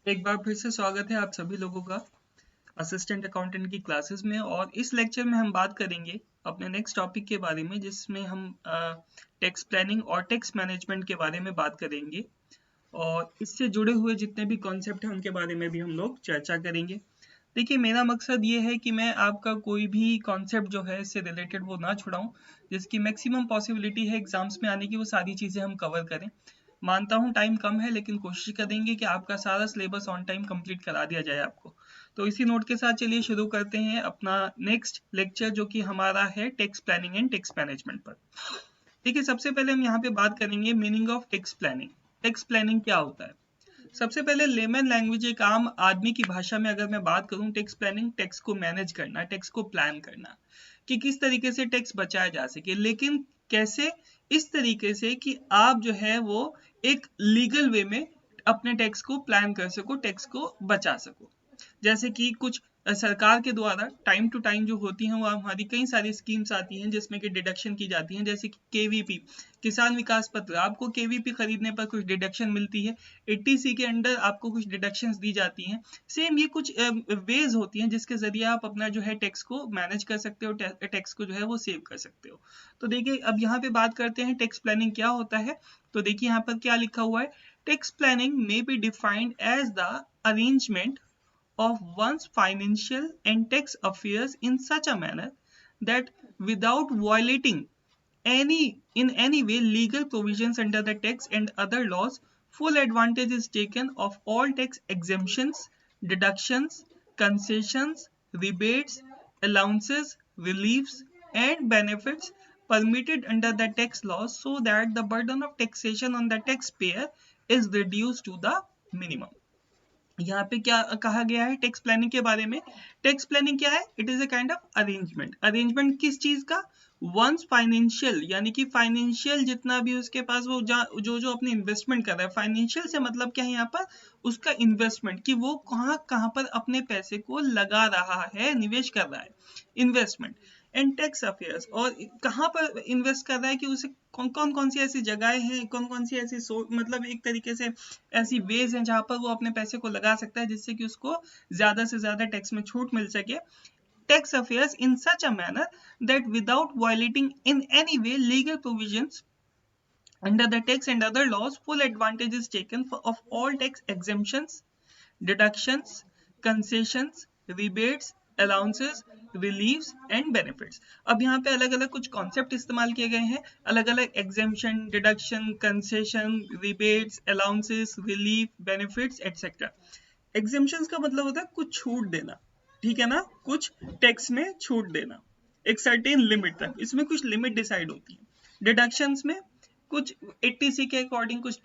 एक बार फिर से स्वागत है आप सभी लोगों का असिस्टेंट अकाउंटेंट की क्लासेस में। और इस लेक्चर में हम बात करेंगे अपने नेक्स्ट टॉपिक के बारे में, जिसमें हम टैक्स प्लानिंग और टैक्स मैनेजमेंट के बारे में बात करेंगे और इससे जुड़े हुए जितने भी कॉन्सेप्ट हैं उनके बारे में भी हम लोग चर्चा करेंगे। देखिए, मेरा मकसद ये है कि मैं आपका कोई भी कॉन्सेप्ट जो है इससे रिलेटेड वो ना छुड़ाऊं, जिसकी मैक्सिमम पॉसिबिलिटी है एग्जाम्स में आने की वो सारी चीज़ें हम कवर करें। मानता हूँ टाइम कम है, लेकिन कोशिश करेंगे कि आपका सारा सिलेबस ऑन टाइम कंप्लीट करा दिया जाए आपको। तो इसी नोट के साथ चलिए शुरू करते हैं अपना नेक्स्ट लेक्चर, जो कि हमारा है tax planning and tax management पर। देखिए, सबसे पहले हम यहाँ पे बात करेंगे meaning of tax planning. Tax planning क्या होता है? सबसे पहले लेमन लैंग्वेज, एक आम आदमी की भाषा में अगर मैं बात करूं, टैक्स प्लानिंग टैक्स को मैनेज करना, टैक्स को प्लान करना कि किस तरीके से टैक्स बचाया जा सके, लेकिन कैसे? इस तरीके से कि आप जो है वो एक लीगल वे में अपने टैक्स को प्लान कर सको, टैक्स को बचा सको। जैसे कि कुछ सरकार के द्वारा टाइम टू टाइम जो होती हैं वो हमारी कई सारी स्कीम्स आती हैं जिसमें कि डिडक्शन की जाती हैं, जैसे कि केवीपी, किसान विकास पत्र। आपको केवीपी खरीदने पर कुछ डिडक्शन मिलती है, 80C के अंडर आपको कुछ डिडक्शंस दी जाती हैं। सेम ये कुछ वेज होती हैं जिसके जरिए आप अपना जो है टैक्स को मैनेज कर सकते हो, टैक्स को जो है वो सेव कर सकते हो। तो देखिए, अब यहाँ पे बात करते हैं टैक्स प्लानिंग क्या होता है। तो देखिए यहाँ पर क्या लिखा हुआ है, tax planning may be defined as the arrangement of one's financial and tax affairs in such a manner that without violating any way legal provisions under the tax and other laws, full advantage is taken of all tax exemptions, deductions, concessions, rebates, allowances, reliefs and benefits permitted under the tax laws, so that the burden of taxation on the taxpayer is reduced to the minimum. यहाँ पे क्या कहा गया है tax planning के बारे में? Tax planning क्या है? It is a kind of arrangement. Arrangement किस चीज का? वंस फाइनेंशियल, यानी कि फाइनेंशियल जितना भी उसके पास वो जो जो अपनी इन्वेस्टमेंट कर रहा है, फाइनेंशियल से मतलब क्या है यहाँ पर? उसका इन्वेस्टमेंट, कि वो कहाँ कहाँ पर अपने पैसे को लगा रहा है, निवेश कर रहा है, इन्वेस्टमेंट। एंड टैक्स अफेयर्स, और कहाँ पर इन्वेस्ट कर रहा है, कि उसे कौन कौन सी ऐसी जगहें हैं, कौन कौन सी ऐसी मतलब एक तरीके से ऐसी वेज हैं जहां पर वो अपने पैसे को लगा सकता है जिससे कि उसको ज्यादा से ज्यादा टैक्स में छूट मिल सके। Tax affairs in such a manner that without violating in any way legal provisions under the tax and other laws, full advantage is taken of all tax exemptions, deductions, concessions, rebates, allowances, reliefs and benefits। अब यहाँ पे अलग अलग कुछ concept इस्तेमाल किए गए हैं, अलग अलग exemption, deduction, concession, rebates, allowances, relief, benefits etcetera. Exemptions का मतलब होता है कुछ छूट देना, ठीक है ना, कुछ टैक्स में छूट देना एक सर्टेन लिमिट तक, इसमें कुछ लिमिट डिसाइड होती है। डिडक्शंस में कुछ 80C के अकॉर्डिंग कुछ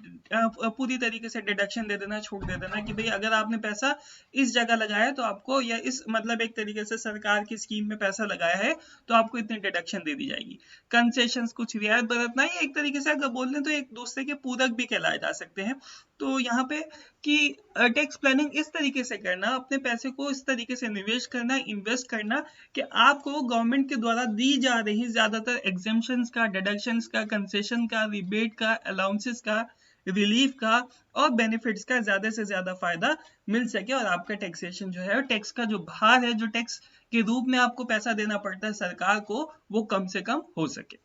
पूरी तरीके से डिडक्शन दे देना, छूट दे देना, कि भाई अगर आपने पैसा इस जगह लगाया तो आपको, या इस मतलब एक तरीके से सरकार की स्कीम में पैसा लगाया है तो आपको इतनी डिडक्शन दे दी जाएगी। कंसेशंस कुछ रियायत बरतना, ये एक तरीके से अगर बोल लें तो एक दूसरे के पूरक भी कहलाए जा सकते हैं। तो यहाँ पे कि टैक्स प्लानिंग इस तरीके से करना, अपने पैसे को इस तरीके से निवेश करना, इन्वेस्ट करना कि आपको गवर्नमेंट के द्वारा दी जा रही ज्यादातर एग्जेम्पशंस का, डिडक्शंस का, कंसेशन का, रिबेट का, अलाउंसेस का, रिलीफ का और बेनिफिट्स का ज्यादा से ज्यादा फायदा मिल सके, और आपका टैक्सेशन जो है, टैक्स का जो भार है, जो टैक्स के रूप में आपको पैसा देना पड़ता है सरकार को, वो कम से कम हो सके।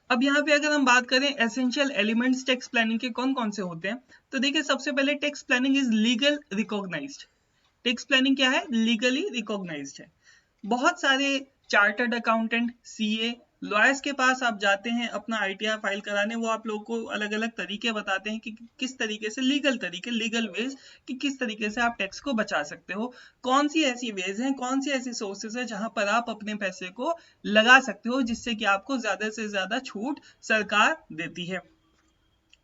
अब यहाँ पे अगर हम बात करें एसेंशियल एलिमेंट्स टैक्स प्लानिंग के कौन कौन से होते हैं, तो देखिए सबसे पहले tax planning is legal recognised. Tax planning क्या है? लीगली रिकॉग्नाइज्ड है। बहुत सारे चार्टर्ड अकाउंटेंट, सीए, लॉयर्स के पास आप जाते हैं अपना आईटीआर फाइल कराने, वो आप लोगों को अलग अलग तरीके बताते हैं कि किस तरीके से लीगल तरीके, लीगल वेज, कि किस तरीके से आप टैक्स को बचा सकते हो, कौन सी ऐसी वेज हैं, कौन सी ऐसी सोर्सेज है जहां पर आप अपने पैसे को लगा सकते हो जिससे कि आपको ज्यादा से ज्यादा छूट सरकार देती है,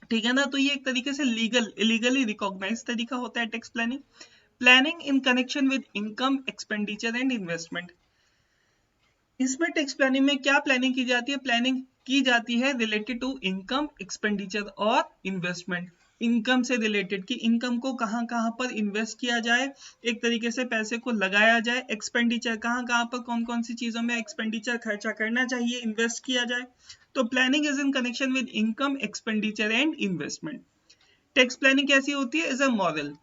ठीक है ना। तो ये एक तरीके से लीगली रिकॉग्नाइज तरीका होता है tax planning. Planning in connection with income, expenditure and investment. इसमें टैक्स प्लानिंग में क्या प्लानिंग की जाती है? प्लानिंग की जाती है रिलेटेड टू इनकम, एक्सपेंडिचर और इन्वेस्टमेंट। इनकम से रिलेटेड, कि इनकम को कहां कहां पर इन्वेस्ट किया जाए, एक तरीके से पैसे को लगाया जाए। एक्सपेंडिचर, कहां कहां पर कौन कौन सी चीजों में एक्सपेंडिचर खर्चा करना चाहिए, इन्वेस्ट किया जाए। तो planning is in connection with income, expenditure and investment. Tax planning कैसी होती है? Is a moral,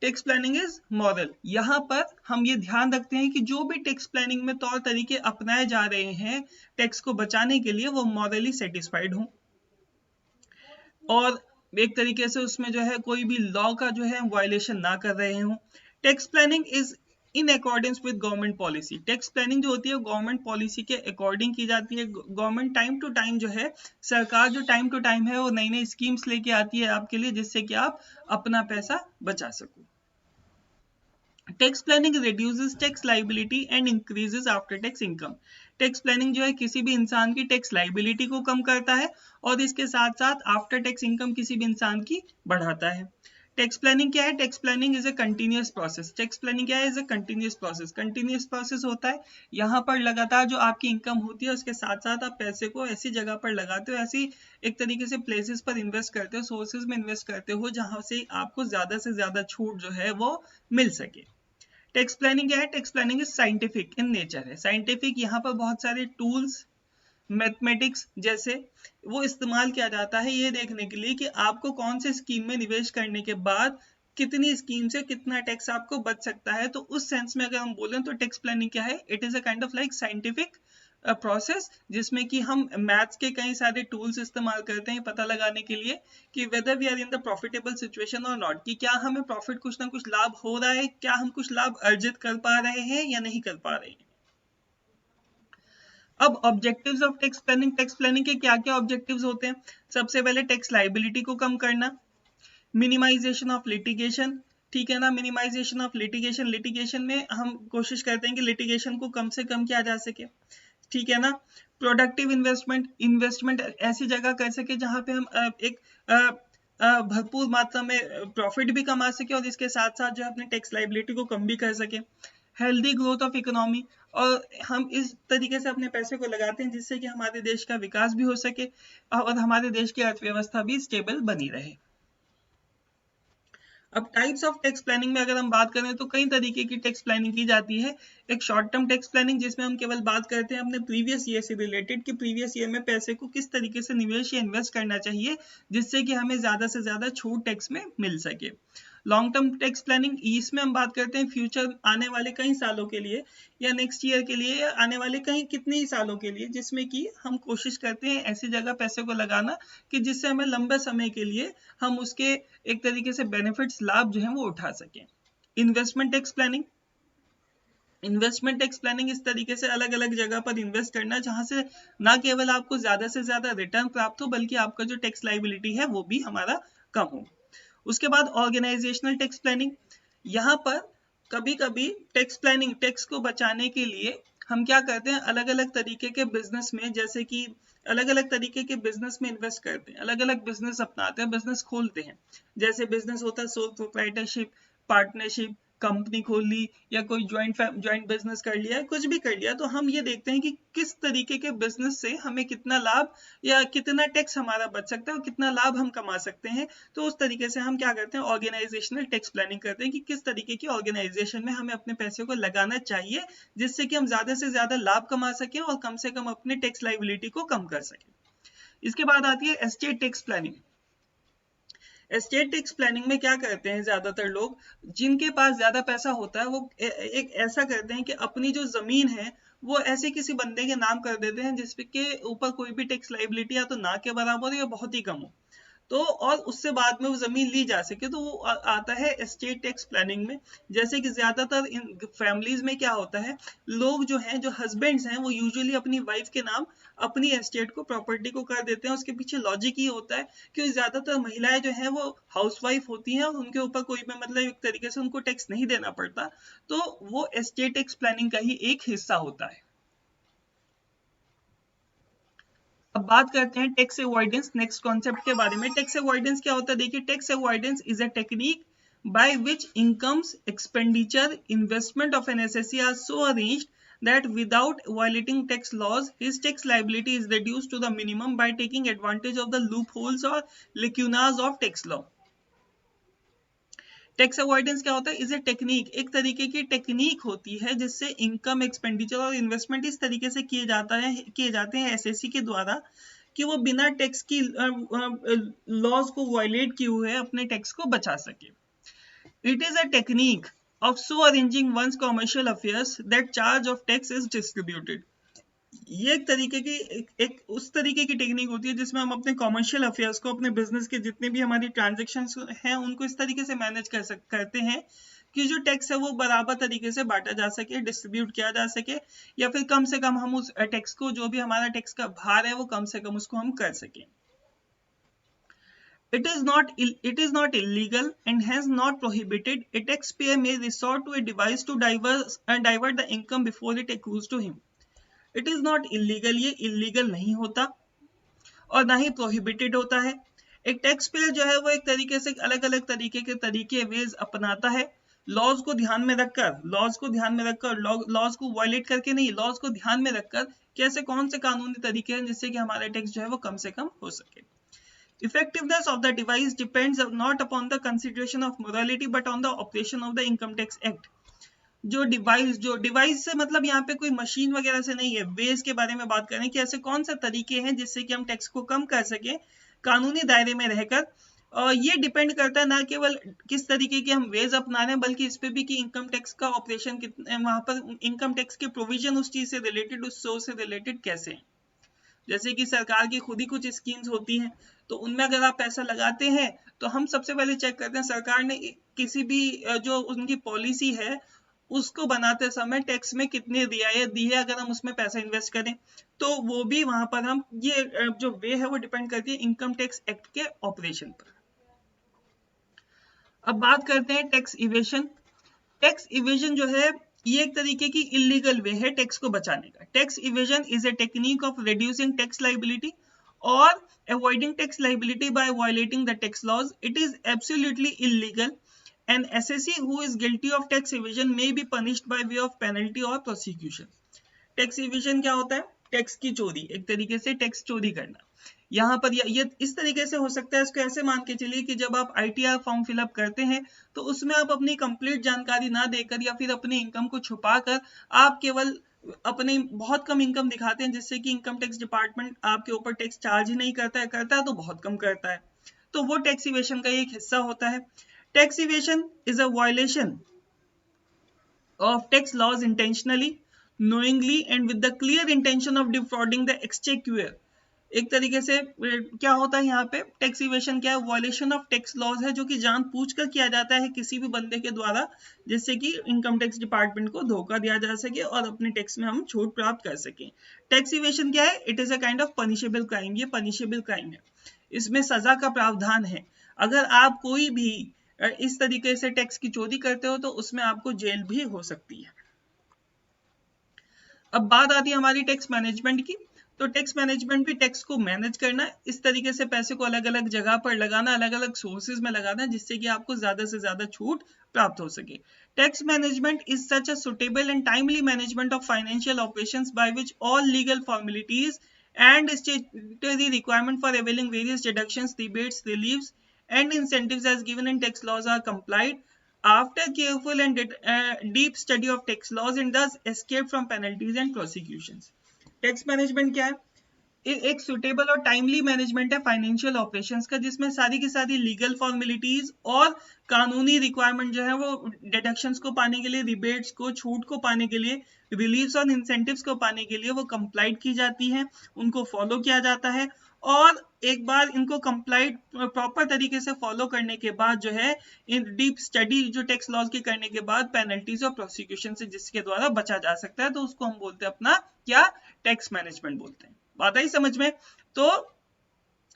tax planning is moral. यहाँ पर हम ये ध्यान रखते हैं कि जो भी टैक्स प्लानिंग में तौर तरीके अपनाए जा रहे हैं टैक्स को बचाने के लिए, वो मॉरली सेटिस्फाइड हों और एक तरीके से उसमें जो है कोई भी लॉ का जो है वायलेशन ना कर रहे हों। Tax planning is in accordance with government policy. Tax planning जो होती है गवर्नमेंट पॉलिसी के अकॉर्डिंग की जाती है। गवर्नमेंट टाइम टू टाइम जो है, सरकार जो टाइम टू टाइम है वो नई नई स्कीम्स लेके आती है आपके लिए, जिससे कि आप अपना पैसा बचा सको। Tax planning reduces tax liability and increases after tax income. Tax planning जो है किसी भी इंसान की टैक्स लाइबिलिटी को कम करता है और इसके साथ साथ आफ्टर टैक्स इनकम किसी भी इंसान की बढ़ाता है। टैक्स प्लानिंग क्या है? Tax planning is a continuous process. Tax planning क्या है? Is a continuous process. Continuous process होता है यहाँ पर लगातार जो आपकी इनकम होती है उसके साथ साथ आप पैसे को ऐसी जगह पर लगाते हो, ऐसी एक तरीके से प्लेसेस पर इन्वेस्ट करते हो, सोर्सेज में इन्वेस्ट करते हो जहां से आपको ज्यादा से ज्यादा छूट जो है वो मिल सके। टेक्स्ट प्लानिंग क्या है? Text planning is scientific in nature है। साइंटिफिक यहाँ पर बहुत सारे टूल्स, मैथमेटिक्स जैसे वो इस्तेमाल किया जाता है ये देखने के लिए कि आपको कौन से स्कीम में निवेश करने के बाद कितनी स्कीम से कितना टैक्स आपको बच सकता है। तो उस सेंस में अगर हम बोलें तो टैक्स प्लानिंग क्या है? It is a kind of like scientific process जिसमें कि हम मैथ्स के कई सारे टूल्स इस्तेमाल करते हैं पता लगाने के लिए कि whether we are in the profitable situation और नॉट, कि क्या हमें प्रॉफिट कुछ ना कुछ लाभ हो रहा है, क्या हम कुछ लाभ अर्जित कर पा रहे हैं या नहीं कर पा रहे हैं। अब objectives of tax planning, tax planning के क्या क्या ऑब्जेक्टिव्स होते हैं? सबसे पहले टैक्स लाइबिलिटी को कम करना, मिनिमाइजेशन ऑफ लिटिगेशन, ठीक है ना। मिनिमाइजेशन ऑफ लिटिगेशन, लिटिगेशन में हम कोशिश करते हैं कि लिटिगेशन को कम से कम किया जा सके, ठीक है ना। प्रोडक्टिव इन्वेस्टमेंट, इन्वेस्टमेंट ऐसी जगह कर सके जहां पे हम एक भरपूर मात्रा में प्रॉफिट भी कमा सके और इसके साथ साथ जो अपने टैक्स लाइबिलिटी को कम भी कर सके। हेल्दी ग्रोथ ऑफ इकोनॉमी, और हम इस तरीके से अपने पैसे को लगाते हैं जिससे कि हमारे देश का विकास भी हो सके और हमारे देश की अर्थव्यवस्था भी स्टेबल बनी रहे। अब टाइप्स ऑफ टैक्स प्लानिंग में अगर हम बात करें तो कई तरीके की टैक्स प्लानिंग की जाती है। एक शॉर्ट टर्म टैक्स प्लानिंग जिसमें हम केवल बात करते हैं अपने प्रीवियस ईयर से रिलेटेड कि प्रीवियस ईयर में पैसे को किस तरीके से निवेश या इन्वेस्ट करना चाहिए जिससे कि हमें ज्यादा से ज्यादा छूट टैक्स में मिल सके। लॉन्ग टर्म टैक्स प्लानिंग, इसमें हम बात करते हैं फ्यूचर आने वाले कई सालों के लिए या नेक्स्ट ईयर के लिए या आने वाले कहीं कितने ही सालों के लिए, जिसमें कि हम कोशिश करते हैं ऐसी जगह पैसे को लगाना कि जिससे हमें लंबे समय के लिए हम उसके एक तरीके से बेनिफिट्स, लाभ जो है वो उठा सकें। Investment tax planning, investment tax planning इस तरीके से अलग अलग जगह पर इन्वेस्ट करना जहां से ना केवल आपको ज्यादा से ज्यादा रिटर्न प्राप्त हो बल्कि आपका जो टैक्स लाइबिलिटी है वो भी हमारा कम हो। उसके बाद ऑर्गेनाइजेशनल टैक्स प्लानिंग, यहाँ पर कभी कभी टैक्स प्लानिंग, टैक्स को बचाने के लिए हम क्या करते हैं अलग अलग तरीके के बिजनेस में, जैसे कि अलग अलग तरीके के बिजनेस में इन्वेस्ट करते हैं, अलग अलग बिजनेस अपनाते हैं, बिजनेस खोलते हैं। जैसे बिजनेस होता है सोल प्रोप्राइटरशिप, पार्टनरशिप, कंपनी खोल ली या कोई ज्वाइंट बिजनेस कर लिया, कुछ भी कर लिया, तो हम ये देखते हैं कि किस तरीके के बिजनेस से हमें कितना लाभ या कितना टैक्स हमारा बच सकता है और कितना लाभ हम कमा सकते हैं। तो उस तरीके से हम क्या करते हैं ऑर्गेनाइजेशनल टैक्स प्लानिंग करते हैं कि किस तरीके की ऑर्गेनाइजेशन में हमें अपने पैसे को लगाना चाहिए जिससे कि हम ज्यादा से ज्यादा लाभ कमा सकें और कम से कम अपने टैक्स लाइबिलिटी को कम कर सकें। इसके बाद आती है estate tax planning. Estate tax planning में क्या करते हैं ज्यादातर लोग, जिनके पास ज्यादा पैसा होता है वो एक ऐसा करते हैं कि अपनी जो जमीन है वो ऐसे किसी बंदे के नाम कर देते हैं जिसके ऊपर कोई भी टैक्स लाइबिलिटी या तो ना के बराबर या बहुत ही कम हो, तो और उससे बाद में वो जमीन ली जा सके, तो वो आता है एस्टेट टैक्स प्लानिंग में। जैसे कि ज्यादातर इन फैमिलीज में क्या होता है, लोग जो हैं, जो हस्बैंड्स हैं, वो यूजुअली अपनी वाइफ के नाम अपनी एस्टेट को, प्रॉपर्टी को कर देते हैं। उसके पीछे लॉजिक ये होता है कि ज्यादातर महिलाएं जो हैं वो हाउसवाइफ होती हैं और उनके ऊपर कोई भी मतलब एक तरीके से उनको टैक्स नहीं देना पड़ता, तो वो एस्टेट टैक्स प्लानिंग का ही एक हिस्सा होता है। अब बात करते हैं टैक्स अवॉइडेंस, नेक्स्ट कॉन्सेप्ट के बारे में। टैक्स अवॉइडेंस क्या होता है? देखिए, tax avoidance is a technique by which incomes, expenditure, investment of an assessee are so arranged that without violating tax laws, his tax liability is reduced to the minimum by taking advantage of the loopholes or lacunas of tax law. Tax avoidance क्या होता है? Is a technique, एक तरीके की technique होती है जिससे income, expenditure और इन्वेस्टमेंट इस तरीके से किए जाते हैं एसएससी के द्वारा कि वो बिना टैक्स की लॉज को वायलेट किए हुए अपने टैक्स को बचा सके। It is a technique of so arranging one's commercial affairs that charge of tax is distributed। ये एक तरीके की एक उस तरीके की टेक्निक होती है जिसमें हम अपने कॉमर्शियल अफेयर्स को, अपने बिजनेस के जितने भी हमारी ट्रांजैक्शंस हैं उनको इस तरीके से मैनेज करते हैं कि जो टैक्स है वो बराबर तरीके से बांटा जा सके, डिस्ट्रीब्यूट किया जा सके, या फिर कम से कम हम उस टैक्स को, जो भी हमारा टैक्स का भार है वो कम से कम उसको हम कर सकें। It is not illegal and has not prohibited. A taxpayer may resort to a device to divert the income before it accrues to him. It is not illegal, ये illegal नहीं होता और ना ही prohibited होता है। एक टैक्स पेयर जो है वो एक तरीके से अलग अलग तरीके वेज अपनाता है, लॉज को ध्यान में रखकर, लॉज को वायलेट करके नहीं, लॉज को ध्यान में रखकर कैसे कौन से कानूनी तरीके हैं जिससे कि हमारा टैक्स जो है वो कम से कम हो सके। Effectiveness of the device depends not upon the consideration of morality but on the operation of the Income Tax Act। जो डिवाइस से मतलब यहाँ पे कोई मशीन वगैरह से नहीं है, वेज के बारे में बात करें कि ऐसे कौन से तरीके हैं जिससे कि हम टैक्स को कम कर सके कानूनी दायरे में रहकर। और ये डिपेंड करता है ना केवल किस तरीके के हम वेज अपना रहे हैं, बल्कि इस पे भी कि इनकम टैक्स का ऑपरेशन कितने, वहां पर इनकम टैक्स के प्रोविजन उस चीज से रिलेटेड, उस सोर्स से रिलेटेड कैसे हैं। जैसे कि सरकार की खुद ही कुछ स्कीम्स होती हैं, तो उनमें अगर आप पैसा लगाते हैं तो हम सबसे पहले चेक करते हैं सरकार ने किसी भी जो उनकी पॉलिसी है उसको बनाते समय टैक्स में कितनी रियायत दी है, अगर हम उसमें पैसा इन्वेस्ट करें तो वो भी वहां पर हम, ये जो वे है वो डिपेंड करती है इनकम टैक्स एक्ट के ऑपरेशन पर। अब बात करते हैं टैक्स इवेशन। टैक्स इवेजन जो है ये एक तरीके की इलीगल वे है टैक्स को बचाने का। Tax evasion is a technique of reducing tax liability or avoiding tax liability by violating the tax laws. It is absolutely illegal. An assessee who is guilty of tax evasion may be punished by way of penalty or prosecution। Tax evasion क्या होता है? Tax की चोरी, एक तरीके से tax चोरी करना। यहाँ पर ये इस तरीके से हो सकता है, इसको ऐसे मान के चलिए कि जब आप ITR फॉर्म फिलअप करते हैं तो उसमें आप अपनी कंप्लीट जानकारी ना देकर या फिर अपनी इनकम को छुपाकर आप केवल अपने बहुत कम इनकम दिखाते हैं, जिससे कि इनकम टैक्स डिपार्टमेंट आपके ऊपर टैक्स चार्ज ही नहीं करता है तो बहुत कम करता है, तो वो टैक्स इवेशन का एक हिस्सा होता है। Tax evasion is a violation of tax laws intentionally, knowingly and with the clear intention of defrauding the exchequer। एक तरीके से क्या होता है यहाँ पे, टैक्स इवेशन क्या है? वायलेशन ऑफ टैक्स लॉज है जो कि जानबूझकर किया जाता है किसी भी बंदे के द्वारा, जिससे कि इनकम टैक्स डिपार्टमेंट को धोखा दिया जा सके और अपने टैक्स में हम छूट प्राप्त कर सकें। टैक्स इवेशन क्या है? It is a kind of punishable crime. ये पनिशेबल क्राइम है, इसमें सजा का प्रावधान है। अगर आप कोई भी इस तरीके से टैक्स की चोरी करते हो तो उसमें आपको जेल भी हो सकती है। अब बात आती है हमारी टैक्स मैनेजमेंट की। तो टैक्स मैनेजमेंट भी टैक्स को मैनेज करना, इस तरीके से पैसे को अलग अलग जगह पर लगाना, अलग अलग सोर्सेज में लगाना, जिससे कि आपको ज्यादा से ज्यादा छूट प्राप्त हो सके। Tax management is such a suitable and timely management of financial operations by which all legal formalities and statutory requirement for availing various deductions, rebates, reliefs and incentives as given in tax laws are complied after careful and deep study of tax laws and thus escape from penalties and prosecutions। Tax management क्या है? एक suitable और timely management है financial operations का, जिसमें सारी की सारी लीगल फॉर्मेलिटीज और कानूनी रिक्वायरमेंट जो है वो डिडक्शंस को पाने के लिए, रिबेट्स को, छूट को पाने के लिए, रिलीफ्स और इंसेंटिव्स को पाने के लिए वो कंप्लाइड की जाती है, उनको फॉलो किया जाता है। और एक बार इनको कंप्लाइड प्रॉपर तरीके से फॉलो करने के बाद जो है, इन डीप स्टडी जो टैक्स लॉज की करने के बाद पेनल्टीज और प्रोसिक्यूशन से जिसके द्वारा बचा जा सकता है, तो उसको हम बोलते हैं अपना क्या? टैक्स मैनेजमेंट बोलते हैं। बात आई समझ में? तो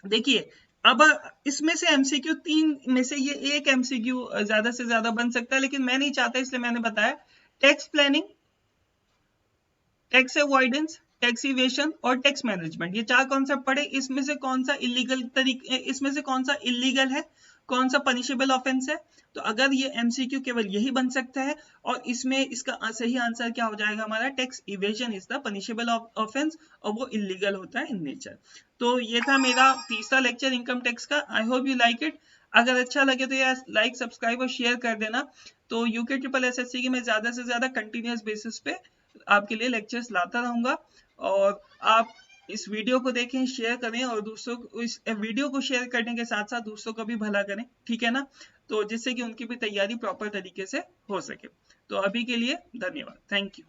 देखिए अब इसमें से MCQ 3 में से ये एक MCQ ज्यादा से ज्यादा बन सकता है, लेकिन मैं नहीं चाहता, इसलिए मैंने बताया tax planning, tax avoidance, tax evasion और टैक्स मैनेजमेंट, ये चार कॉन्सेप्ट पढ़े। इसमें से कौन सा इलीगल है, कौन सा पनिशेबल ऑफेंस है? तो अगर ये MCQ केवल यही बन सकता है, और इसमें इसका सही आंसर क्या हो जाएगा हमारा? Tax evasion is the punishable offence, और वो इलीगल होता है इन नेचर। तो ये था मेरा तीसरा लेक्चर इनकम टैक्स का। I hope you like it. अगर अच्छा लगे तो यार लाइक, सब्सक्राइब और शेयर कर देना। तो UK SSC की मैं ज्यादा से ज्यादा कंटिन्यूअस बेसिस पे आपके लिए लेक्चर्स लाता रहूंगा, और आप इस वीडियो को देखें, शेयर करें और दूसरों को, इस वीडियो को शेयर करने के साथ साथ दूसरों का भी भला करें, ठीक है ना, तो जिससे कि उनकी भी तैयारी प्रॉपर तरीके से हो सके। तो अभी के लिए धन्यवाद, थैंक यू।